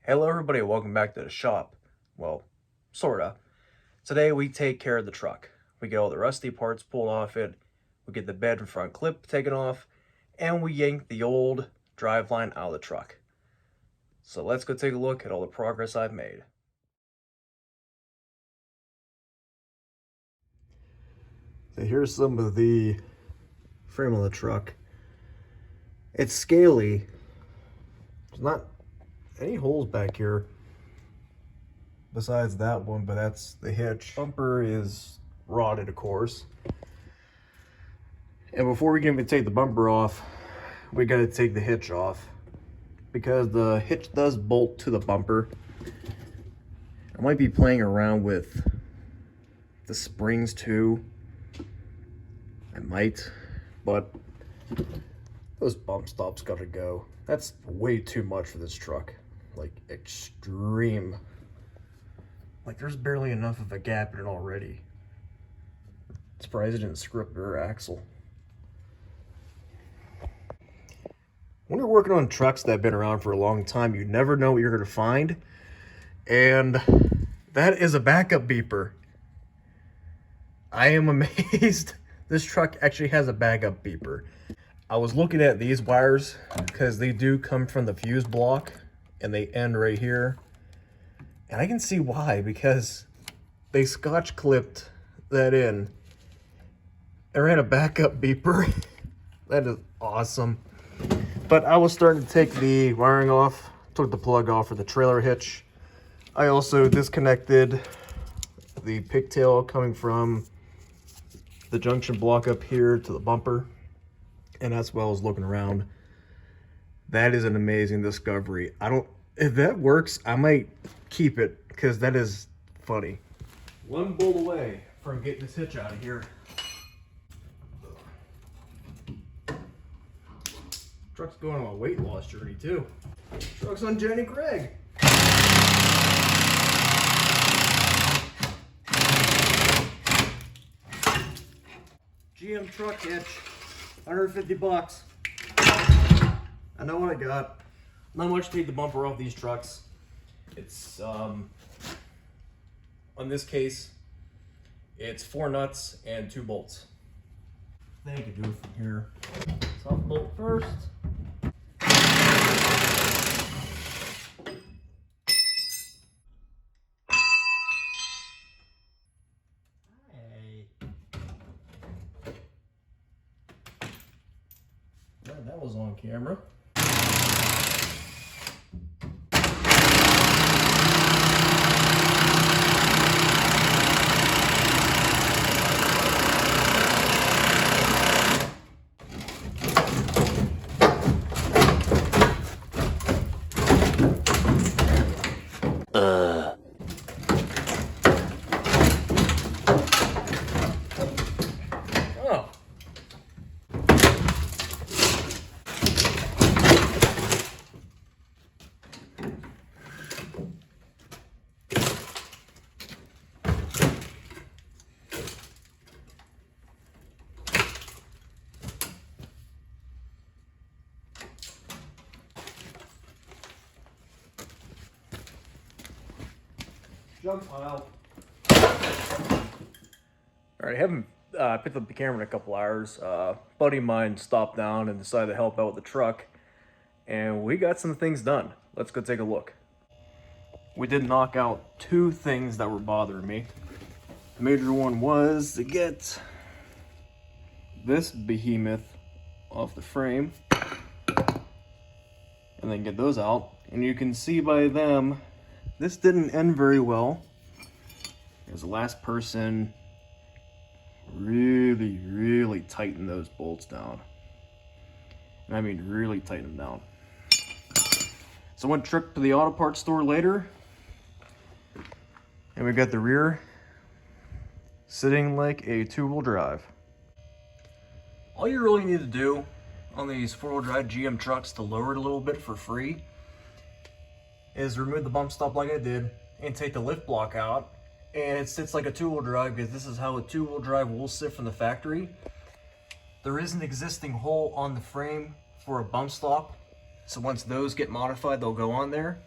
Hello everybody, welcome back to the shop. Well, sorta. Today we take care of the truck. We get all the rusty parts pulled off it, we get the bed and front clip taken off, and we yank the old driveline out of the truck. So let's go take a look at all the progress I've made. So here's some of the frame of the truck. It's scaly. There's not any holes back here besides that one, but that's the hitch. Bumper is rotted, of course. And before we can even take the bumper off, we got to take the hitch off because the hitch does bolt to the bumper. I might be playing around with the springs too. I might, but those bump stops gotta go. That's way too much for this truck. Like, extreme. Like, there's barely enough of a gap in it already. Surprised it didn't screw up the rear axle. When you're working on trucks that have been around for a long time, you never know what you're going to find. And that is a backup beeper. I am amazed this truck actually has a backup beeper. I was looking at these wires because they do come from the fuse block and they end right here. And I can see why, because they scotch clipped that in and ran a backup beeper. That is awesome. But I was starting to take the wiring off, took the plug off for the trailer hitch. I also disconnected the pigtail coming from the junction block up here to the bumper. And that's why I was looking around. That is an amazing discovery. If that works, I might keep it because that is funny. One bolt away from getting this hitch out of here. Truck's going on a weight loss journey too. Truck's on Jenny Craig. GM truck hitch, 150 bucks. I know what I got. Not much to take the bumper off these trucks. It's, on this case, it's 4 nuts and 2 bolts. I think I can do it from here. Top bolt first. Hey. Glad that was on camera. Oh. Jump pile. Alright, I haven't picked up the camera in a couple hours. Buddy of mine stopped down and decided to help out with the truck. And we got some things done. Let's go take a look. We did knock out 2 things that were bothering me. The major one was to get this behemoth off the frame. And then get those out. And you can see by them, this didn't end very well. As the last person really tightened those bolts down. And I mean really tighten them down. So I went trip to the auto parts store later. And we got the rear sitting like a 2-wheel drive. All you really need to do on these 4-wheel drive GM trucks to lower it a little bit for free is remove the bump stop like I did and take the lift block out, and it sits like a 2-wheel drive because this is how a 2-wheel drive will sit from the factory. There is an existing hole on the frame for a bump stop, so once those get modified they'll go on there.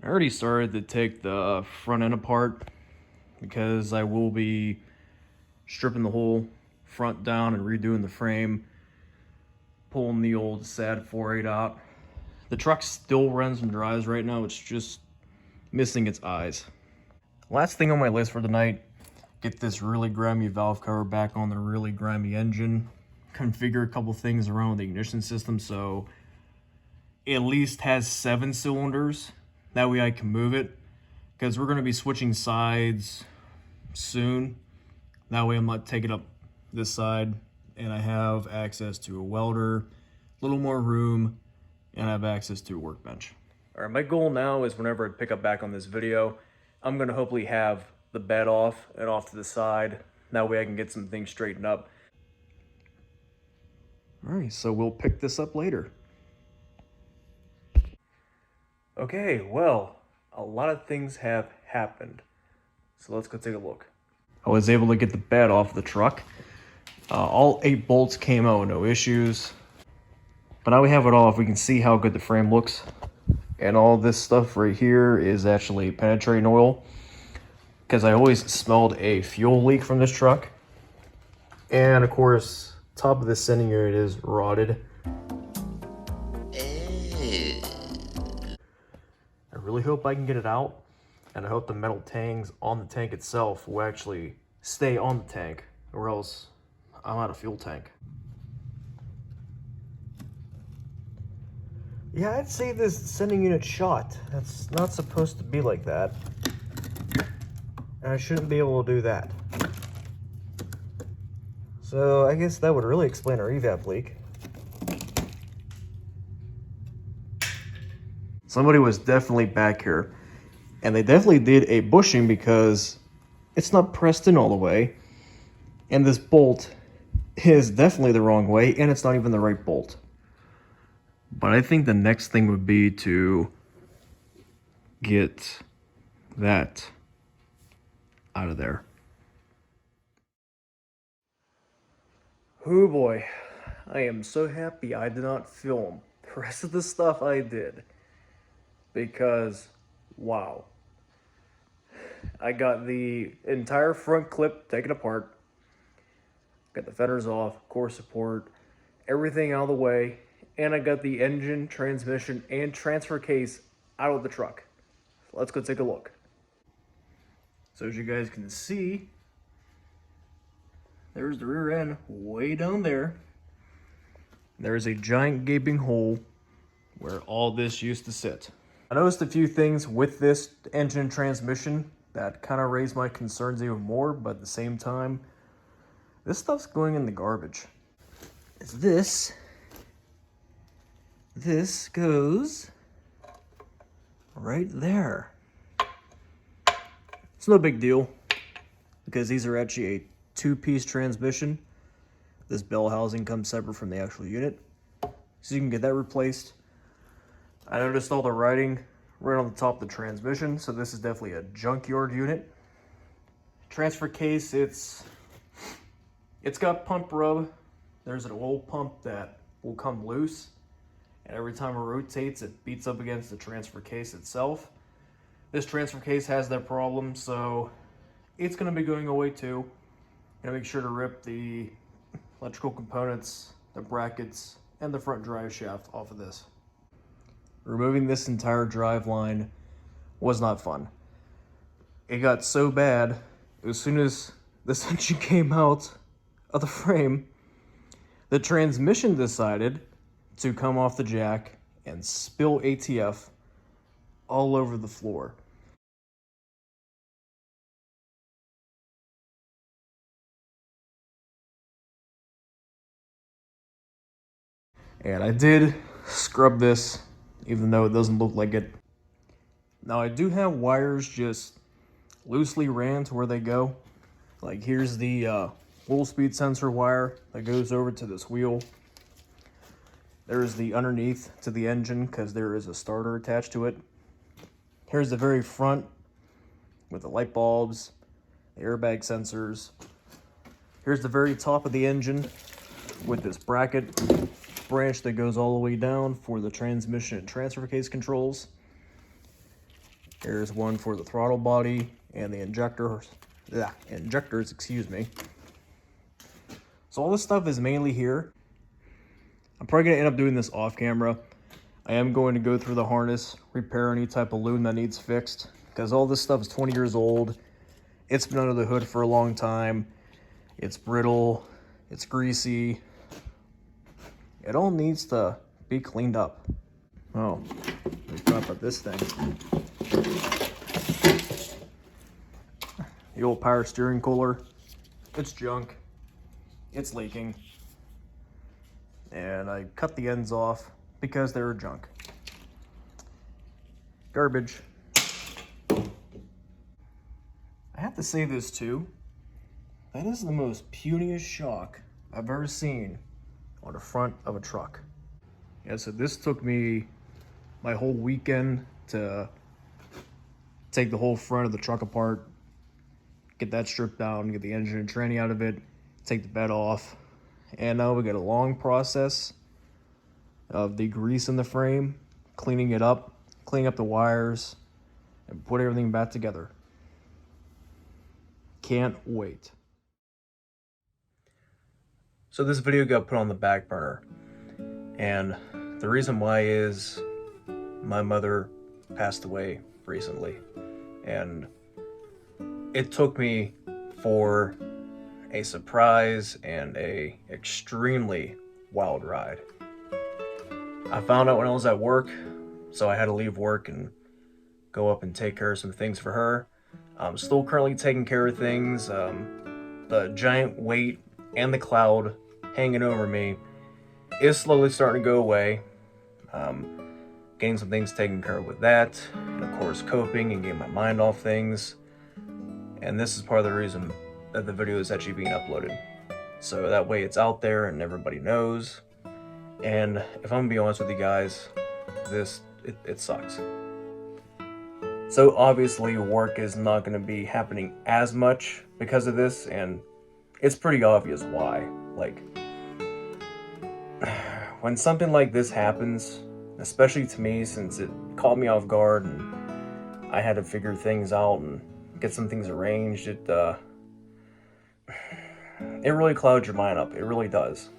I already started to take the front end apart because I will be stripping the whole front down and redoing the frame, pulling the old sad 4.8 out. The truck still runs and drives right now, it's just missing its eyes. Last thing on my list for tonight, get this really grimy valve cover back on the really grimy engine, configure a couple things around with the ignition system so it at least has 7 cylinders. That way I can move it, because we're going to be switching sides soon. That way I'm not taking up this side, and I have access to a welder, a little more room, and I have access to a workbench. All right, my goal now is whenever I pick up back on this video, I'm going to hopefully have the bed off and off to the side. That way I can get some things straightened up. All right, so we'll pick this up later. Okay, well, a lot of things have happened. So let's go take a look. I was able to get the bed off the truck. All 8 bolts came out with no issues. But now we have it off, we can see how good the frame looks. And all this stuff right here is actually penetrating oil, because I always smelled a fuel leak from this truck. And of course, top of the sending unit is rotted. I really hope I can get it out, and I hope the metal tangs on the tank itself will actually stay on the tank, or else I'm out of fuel tank. Yeah, I'd say this sending unit shot. That's not supposed to be like that. And I shouldn't be able to do that. So I guess that would really explain our evap leak. Somebody was definitely back here. And they definitely did a bushing because it's not pressed in all the way. And this bolt is definitely the wrong way, and it's not even the right bolt. But I think the next thing would be to get that out of there. Oh boy, I am so happy I did not film the rest of the stuff I did, because wow. I got the entire front clip taken apart, got the fenders off, core support, everything out of the way, and I got the engine, transmission, and transfer case out of the truck. So let's go take a look. So as you guys can see, there's the rear end way down there. There's a giant gaping hole where all this used to sit. I noticed a few things with this engine and transmission that kind of raised my concerns even more, but at the same time, this stuff's going in the garbage. It's this. This goes right there. It's no big deal, because these are actually a 2-piece transmission. This bell housing comes separate from the actual unit, so you can get that replaced. I noticed all the writing right on the top of the transmission, so this is definitely a junkyard unit. Transfer case, it's got pump rub. There's an oil pump that will come loose, and every time it rotates, it beats up against the transfer case itself. This transfer case has that problem, so it's going to be going away too. And make sure to rip the electrical components, the brackets, and the front drive shaft off of this. Removing this entire drive line was not fun. It got so bad, as soon as this engine came out of the frame, the transmission decided to come off the jack and spill ATF all over the floor. And I did scrub this, even though it doesn't look like it. Now I do have wires just loosely ran to where they go. Like here's the wheel speed sensor wire that goes over to this wheel. There's the underneath to the engine, because there is a starter attached to it. Here's the very front with the light bulbs, the airbag sensors. Here's the very top of the engine with this bracket branch that goes all the way down for the transmission and transfer case controls. Here's one for the throttle body and the injectors, excuse me. So all this stuff is mainly here. I'm probably gonna end up doing this off camera. I am going to go through the harness, repair any type of loom that needs fixed, because all this stuff is 20 years old. It's been under the hood for a long time. It's brittle, it's greasy. It all needs to be cleaned up. Oh, let me drop out this thing. The old power steering cooler. It's junk. It's leaking. And I cut the ends off because they were junk. Garbage. I have to say this too. That is the most puniest shock I've ever seen on the front of a truck. Yeah, so this took me my whole weekend to take the whole front of the truck apart, get that stripped down, get the engine and tranny out of it, take the bed off, and now we got a long process of the grease in the frame, cleaning it up, cleaning up the wires, and put everything back together. Can't wait. So this video got put on the back burner, and the reason why is my mother passed away recently, and it took me for a surprise and a extremely wild ride. I found out when I was at work, so I had to leave work and go up and take care of some things for her. I'm still currently taking care of things. The giant weight and the cloud hanging over me is slowly starting to go away. Getting some things taken care of with that, and of course coping and getting my mind off things. And this is part of the reason that the video is actually being uploaded. So that way it's out there and everybody knows. And if I'm gonna be honest with you guys, it sucks. So obviously work is not gonna be happening as much because of this, and it's pretty obvious why. Like, when something like this happens, especially to me, since it caught me off guard and I had to figure things out and get some things arranged, it really clouds your mind up. It really does.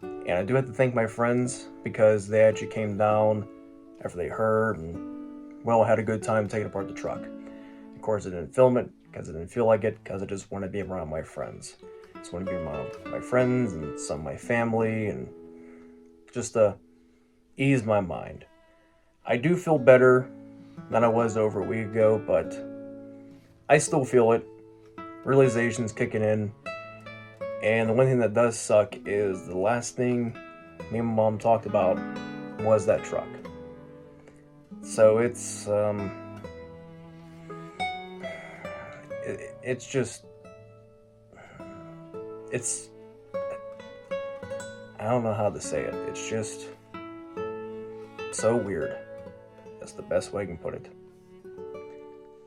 And I do have to thank my friends, because they actually came down after they heard and, well, had a good time taking apart the truck. Of course, I didn't film it because I didn't feel like it, because I just wanted to be around my friends. Just want to be around my friends and some of my family, and just to ease my mind. I do feel better than I was over a week ago, but I still feel it. Realization's kicking in. And the one thing that does suck is the last thing me and my mom talked about was that truck. So it's just, I don't know how to say it. It's just so weird. That's the best way I can put it.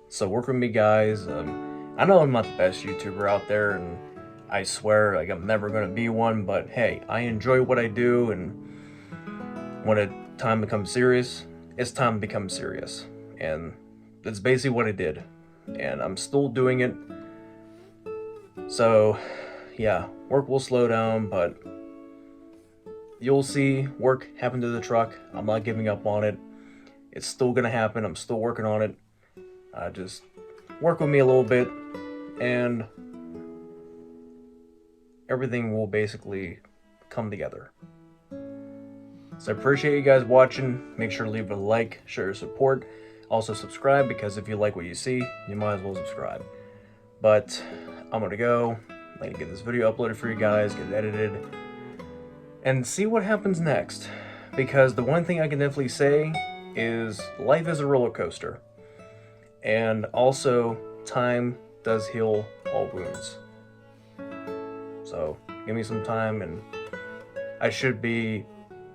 So work with me, guys. I know I'm not the best YouTuber out there, and I swear, like, I'm never gonna be one, but hey, I enjoy what I do, and when time becomes serious, it's time to become serious. And that's basically what I did. And I'm still doing it. So, yeah, work will slow down, but you'll see work happen to the truck. I'm not giving up on it. It's still gonna happen. I'm still working on it. Just work with me a little bit, and everything will basically come together. So I appreciate you guys watching. Make sure to leave a like, share your support. Also subscribe, because if you like what you see, you might as well subscribe. But I'm gonna go. I'm gonna get this video uploaded for you guys, get it edited, and see what happens next. Because the one thing I can definitely say is life is a roller coaster. And also, time does heal all wounds. So give me some time and I should be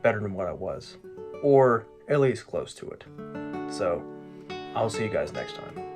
better than what I was. Or at least close to it. So I'll see you guys next time.